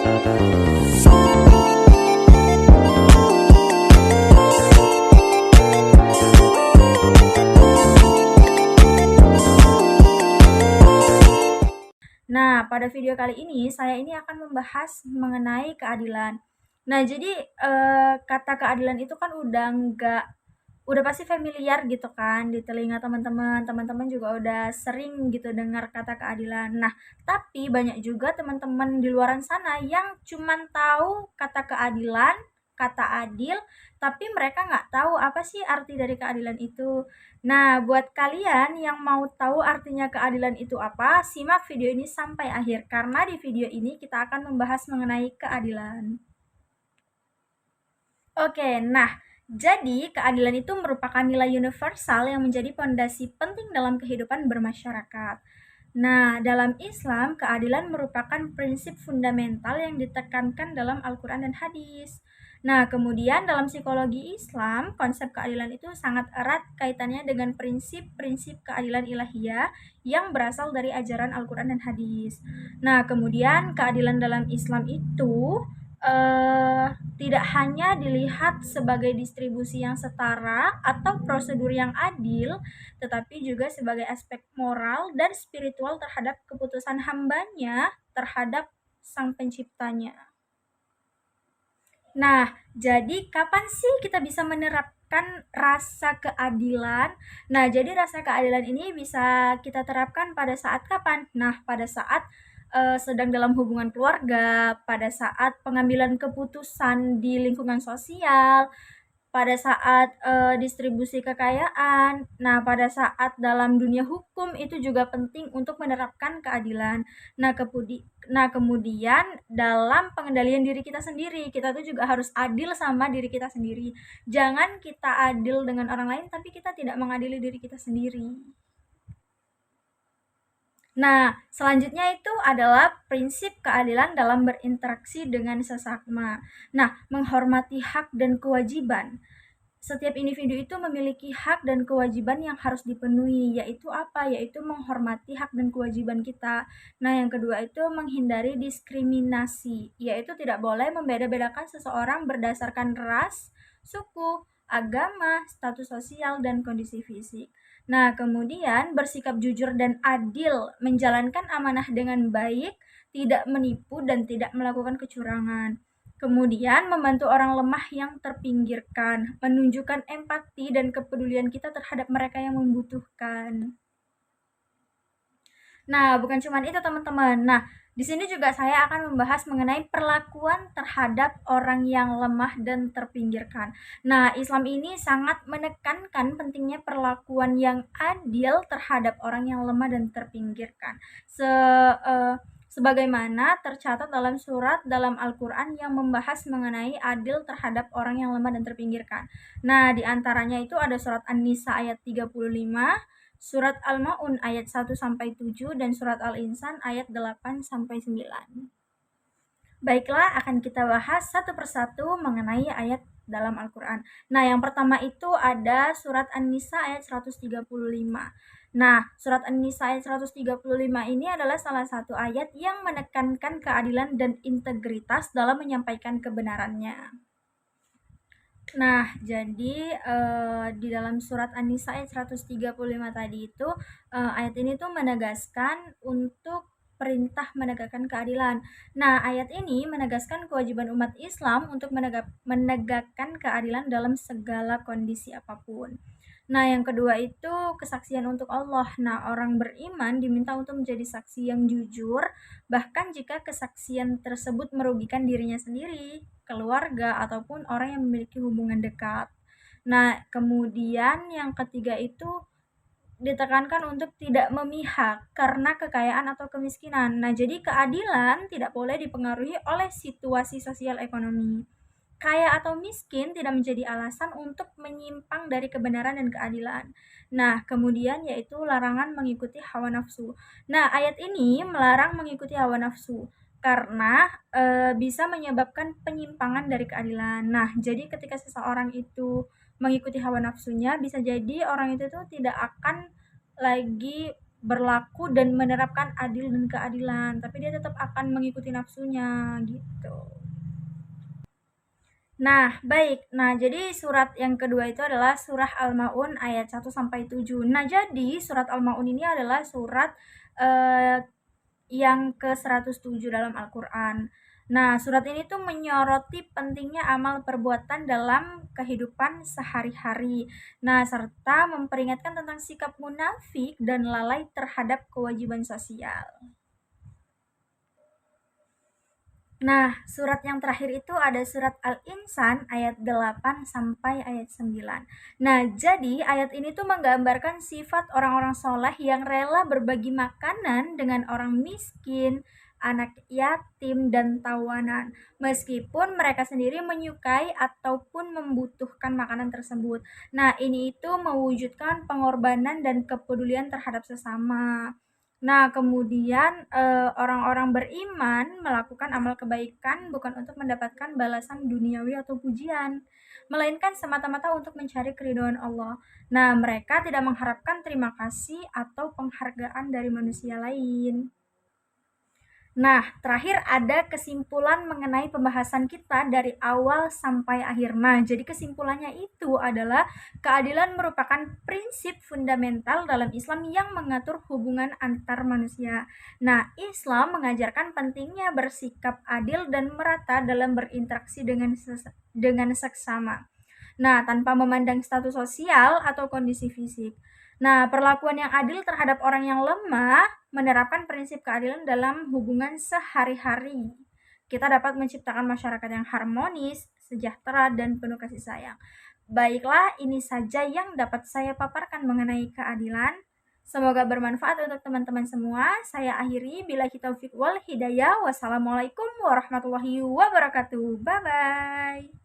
Nah, pada video kali ini saya ini akan membahas mengenai keadilan. Nah, jadi kata keadilan itu kan udah pasti familiar gitu kan di telinga teman-teman. Teman-teman juga udah sering gitu dengar kata keadilan. Nah, tapi banyak juga teman-teman di luaran sana yang cuman tahu kata keadilan, kata adil, tapi mereka nggak tahu apa sih arti dari keadilan itu. Nah, buat kalian yang mau tahu artinya keadilan itu apa, simak video ini sampai akhir karena di video ini kita akan membahas mengenai keadilan. Oke, nah, jadi keadilan itu merupakan nilai universal yang menjadi pondasi penting dalam kehidupan bermasyarakat. Nah, dalam Islam, keadilan merupakan prinsip fundamental yang ditekankan dalam Al-Quran dan hadis. Nah, kemudian dalam psikologi Islam, konsep keadilan itu sangat erat kaitannya dengan prinsip-prinsip keadilan ilahiyah yang berasal dari ajaran Al-Quran dan hadis. Nah, kemudian keadilan dalam Islam itu tidak hanya dilihat sebagai distribusi yang setara atau prosedur yang adil, tetapi juga sebagai aspek moral dan spiritual terhadap keputusan hambanya terhadap sang penciptanya. Nah, jadi kapan sih kita bisa menerapkan rasa keadilan? Nah, jadi rasa keadilan ini bisa kita terapkan pada saat kapan? Nah, pada saat sedang dalam hubungan keluarga, pada saat pengambilan keputusan di lingkungan sosial, pada saat distribusi kekayaan. Nah, pada saat dalam dunia hukum itu juga penting untuk menerapkan keadilan. Nah, kemudian dalam pengendalian diri kita sendiri, kita tuh juga harus adil sama diri kita sendiri. Jangan kita adil dengan orang lain, tapi kita tidak mengadili diri kita sendiri. Nah, selanjutnya itu adalah prinsip keadilan dalam berinteraksi dengan sesama. Nah, menghormati hak dan kewajiban. Setiap individu itu memiliki hak dan kewajiban yang harus dipenuhi, yaitu apa? Yaitu menghormati hak dan kewajiban kita. Nah, yang kedua itu menghindari diskriminasi, yaitu tidak boleh membeda-bedakan seseorang berdasarkan ras, suku, agama, status sosial, dan kondisi fisik. Nah, kemudian bersikap jujur dan adil, menjalankan amanah dengan baik, tidak menipu dan tidak melakukan kecurangan. Kemudian membantu orang lemah yang terpinggirkan, menunjukkan empati dan kepedulian kita terhadap mereka yang membutuhkan. Nah, bukan cuma itu teman-teman. Nah, di sini juga saya akan membahas mengenai perlakuan terhadap orang yang lemah dan terpinggirkan. Nah, Islam ini sangat menekankan pentingnya perlakuan yang adil terhadap orang yang lemah dan terpinggirkan. Sebagaimana tercatat dalam surat dalam Al-Quran yang membahas mengenai adil terhadap orang yang lemah dan terpinggirkan. Nah, di antaranya itu ada surat An-Nisa ayat 35, surat Al-Ma'un ayat 1-7, dan surat Al-Insan ayat 8-9. Baiklah, akan kita bahas satu persatu mengenai ayat dalam Al-Quran. Nah, yang pertama itu ada surat An-Nisa ayat 135. Nah, surat An-Nisa ayat 135 ini adalah salah satu ayat yang menekankan keadilan dan integritas dalam menyampaikan kebenarannya. Nah, jadi di dalam surat An-Nisa ayat 135 tadi itu, ayat ini tuh menegaskan untuk perintah menegakkan keadilan. Nah, ayat ini menegaskan kewajiban umat Islam untuk menegakkan keadilan dalam segala kondisi apapun. Nah, yang kedua itu kesaksian untuk Allah. Nah, orang beriman diminta untuk menjadi saksi yang jujur, bahkan jika kesaksian tersebut merugikan dirinya sendiri, keluarga, ataupun orang yang memiliki hubungan dekat. Nah, kemudian yang ketiga itu ditekankan untuk tidak memihak karena kekayaan atau kemiskinan. Nah, jadi keadilan tidak boleh dipengaruhi oleh situasi sosial ekonomi. Kaya atau miskin tidak menjadi alasan untuk menyimpang dari kebenaran dan keadilan. Nah, kemudian yaitu larangan mengikuti hawa nafsu. Nah, ayat ini melarang mengikuti hawa nafsu karena bisa menyebabkan penyimpangan dari keadilan. Nah, jadi ketika seseorang itu mengikuti hawa nafsunya, bisa jadi orang itu tuh tidak akan lagi berlaku dan menerapkan adil dan keadilan, tapi dia tetap akan mengikuti nafsunya gitu. Nah, baik. Nah, jadi surat yang kedua itu adalah surah Al-Maun ayat 1 sampai 7. Nah, jadi surat Al-Maun ini adalah surat eh, yang ke-107 dalam Al-Qur'an. Nah, surat ini tuh menyoroti pentingnya amal perbuatan dalam kehidupan sehari-hari. Nah, serta memperingatkan tentang sikap munafik dan lalai terhadap kewajiban sosial. Nah, surat yang terakhir itu ada surat Al-Insan ayat 8 sampai ayat 9. Nah, jadi ayat ini tuh menggambarkan sifat orang-orang soleh yang rela berbagi makanan dengan orang miskin, anak yatim, dan tawanan, meskipun mereka sendiri menyukai ataupun membutuhkan makanan tersebut. Nah, ini itu mewujudkan pengorbanan dan kepedulian terhadap sesama. Nah, kemudian orang-orang beriman melakukan amal kebaikan bukan untuk mendapatkan balasan duniawi atau pujian, melainkan semata-mata untuk mencari keridhaan Allah. Nah, mereka tidak mengharapkan terima kasih atau penghargaan dari manusia lain. Nah, terakhir ada kesimpulan mengenai pembahasan kita dari awal sampai akhir. Nah, jadi kesimpulannya itu adalah keadilan merupakan prinsip fundamental dalam Islam yang mengatur hubungan antar manusia. Nah, Islam mengajarkan pentingnya bersikap adil dan merata dalam berinteraksi dengan seksama. Nah, tanpa memandang status sosial atau kondisi fisik. Nah, perlakuan yang adil terhadap orang yang lemah menerapkan prinsip keadilan dalam hubungan sehari-hari. Kita dapat menciptakan masyarakat yang harmonis, sejahtera, dan penuh kasih sayang. Baiklah, ini saja yang dapat saya paparkan mengenai keadilan. Semoga bermanfaat untuk teman-teman semua. Saya akhiri, bila kita taufik wal hidayah. Wassalamualaikum warahmatullahi wabarakatuh. Bye-bye.